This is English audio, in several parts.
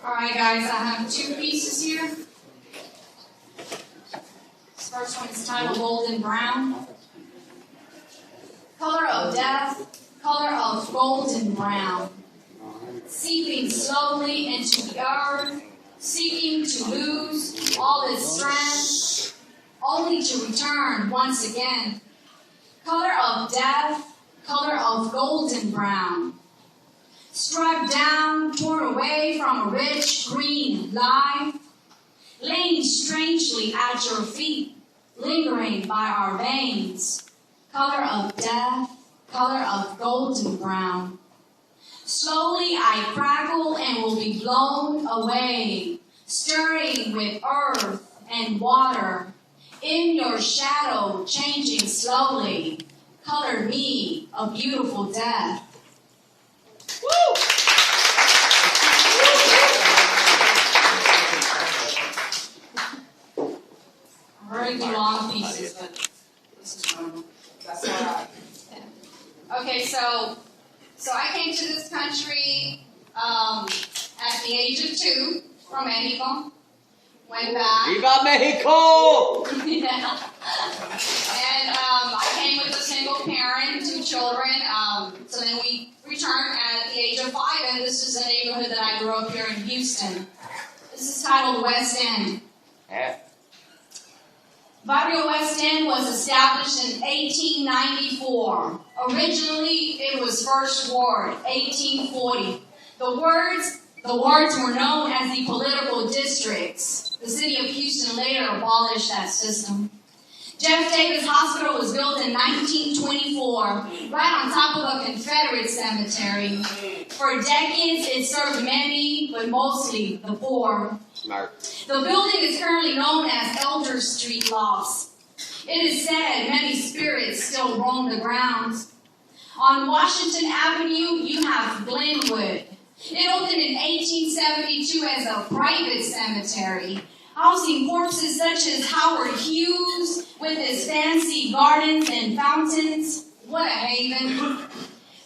Alright guys, I have two pieces here. This first one is titled Golden Brown. Color of death, color of golden brown. Seeping slowly into the earth, seeking to lose all its strength, only to return once again. Color of death, color of golden brown. Struck down, torn away from a rich green life, laying strangely at your feet, lingering by our veins. Color of death, color of golden brown. Slowly I crackle and will be blown away, stirring with earth and water. In your shadow, changing slowly, color me a beautiful death. Woo! I'm ready to do long pieces, but this is one. That's all right. Okay, so I came to this country at the age of 2 from Mexico. Went back. ¡Viva Mexico! Yeah. And I came with a single parent, 2 children. So then we returned at the age of 5, and this is a neighborhood that I grew up here in Houston. This is titled West End. Yeah. Barrio West End was established in 1894. Originally, it was First Ward, 1840. The wards were known as the political districts. The city of Houston later abolished that system. Jeff Davis Hospital was built in 1924, right on top of a Confederate cemetery. For decades, it served many, but mostly the poor. Smart. The building is currently known as Elder Street Lofts. It is said many spirits still roam the grounds. On Washington Avenue, you have Glenwood. It opened in 1872 as a private cemetery, housing corpses such as Howard Hughes with his fancy gardens and fountains. What a haven.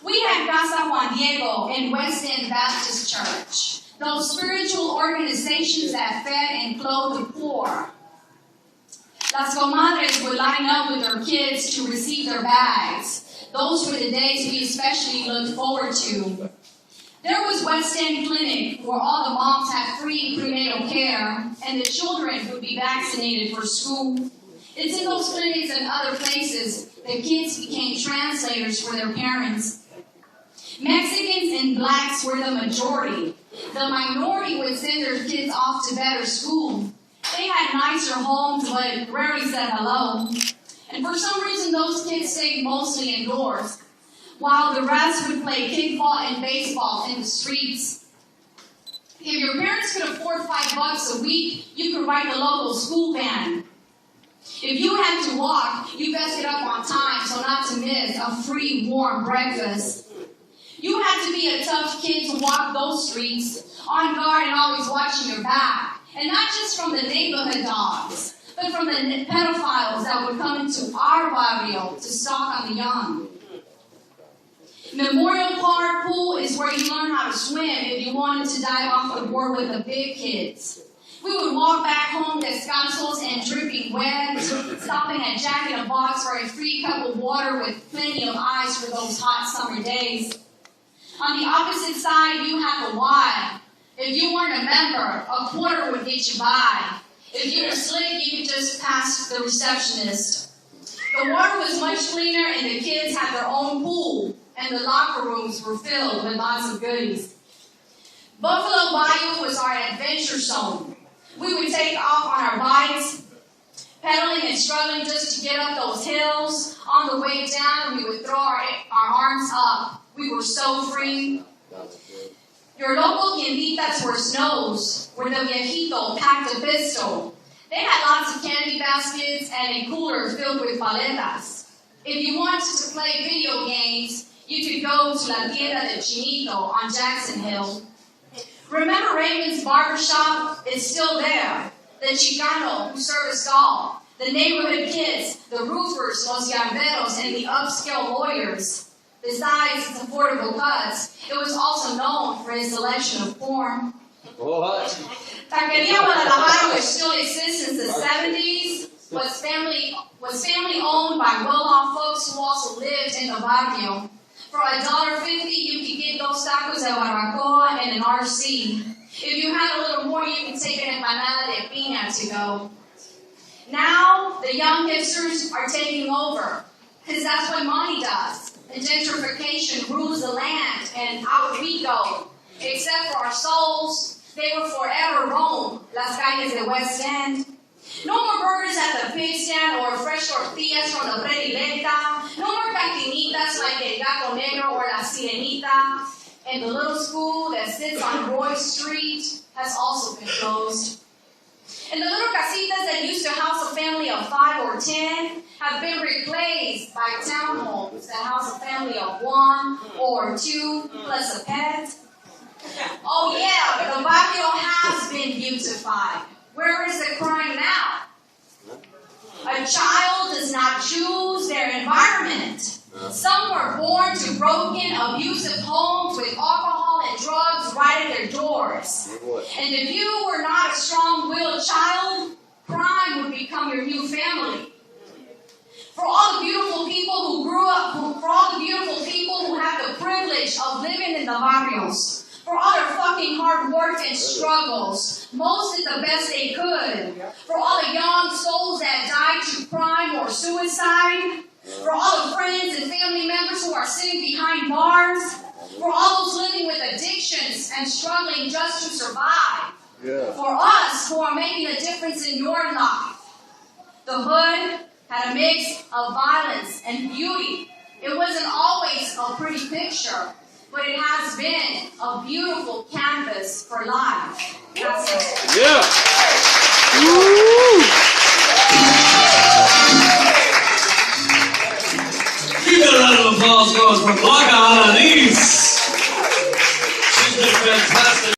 We have Casa Juan Diego in West End Baptist Church, those spiritual organizations that fed and clothed the poor. Las comadres would line up with their kids to receive their bags. Those were the days we especially looked forward to. There was West End Clinic, where all the moms had free prenatal care, and the children would be vaccinated for school. It's in those clinics and other places that kids became translators for their parents. Mexicans and blacks were the majority. The minority would send their kids off to better school. They had nicer homes, but rarely said hello. And for some reason, those kids stayed mostly indoors, while the rest would play kickball and baseball in the streets. If your parents could afford $5 a week, you could ride the local school band. If you had to walk, you best get up on time so not to miss a free warm breakfast. You had to be a tough kid to walk those streets, on guard and always watching your back. And not just from the neighborhood dogs, but from the pedophiles that would come into our barrio to stalk on the young. Memorial Park Pool is where you learn how to swim if you wanted to dive off the board with the big kids. We would walk back home descalzos and dripping wet, stopping at Jack in the Box for a free cup of water with plenty of ice for those hot summer days. On the opposite side, you have the WAT. If you weren't a member, a quarter would get you by. If you were slick, you could just pass the receptionist. The water was much cleaner and the kids had their own pool, and the locker rooms were filled with lots of goodies. Buffalo Bayou was our adventure zone. We would take off on our bikes, pedaling and struggling just to get up those hills. On the way down, we would throw our arms up. We were so free. Your local tienditas were snows, where the viejito packed a pistol. They had lots of candy baskets and a cooler filled with paletas. If you wanted to play video games, you could go to La Tienda del Chinito on Jackson Hill. Remember Raymond's barbershop? It's still there. The Chicano who serviced all. The neighborhood kids, the roofers, los yarderos, and the upscale lawyers. Besides its affordable cuts, it was also known for its selection of porn. What? Taqueria Guadalajara, which still exists since the 70s, was family owned by well-off folks who also lived in the barrio. For $1.50, you could get those tacos de barbacoa and an RC. If you had a little more, you can take an empanada de piña to go. Now, the young hipsters are taking over, because that's what money does. And gentrification rules the land, and out we go. Except for our souls, they will forever roam las calles de West End. No more burgers at the pig stand or fresh tortillas from the predileta. No more cantinitas like El Gato Negro or La Sirenita. And the little school that sits on Roy Street has also been closed. And the little casitas that used to house a family of 5 or 10 have been replaced by townhomes that house a family of 1 or 2 plus a pet. Oh yeah, the barrio has been beautified. Where is the crime now? A child does not choose their environment. Some were born to broken, abusive homes with alcohol and drugs right at their doors. And if you were not a strong-willed child, crime would become your new family. For all the beautiful people who grew up, for all the beautiful people who have the privilege of living in the barrios, for all their fucking hard work and struggles, most did the best they could. For all the young souls that died to crime or suicide. For all the friends and family members who are sitting behind bars. For all those living with addictions and struggling just to survive. Yeah. For us who are making a difference in your life. The hood had a mix of violence and beauty. It wasn't always a pretty picture. But it has been a beautiful canvas for life. That's it. Yeah. Keep a round of applause going for Blanca Alanis. She's been fantastic.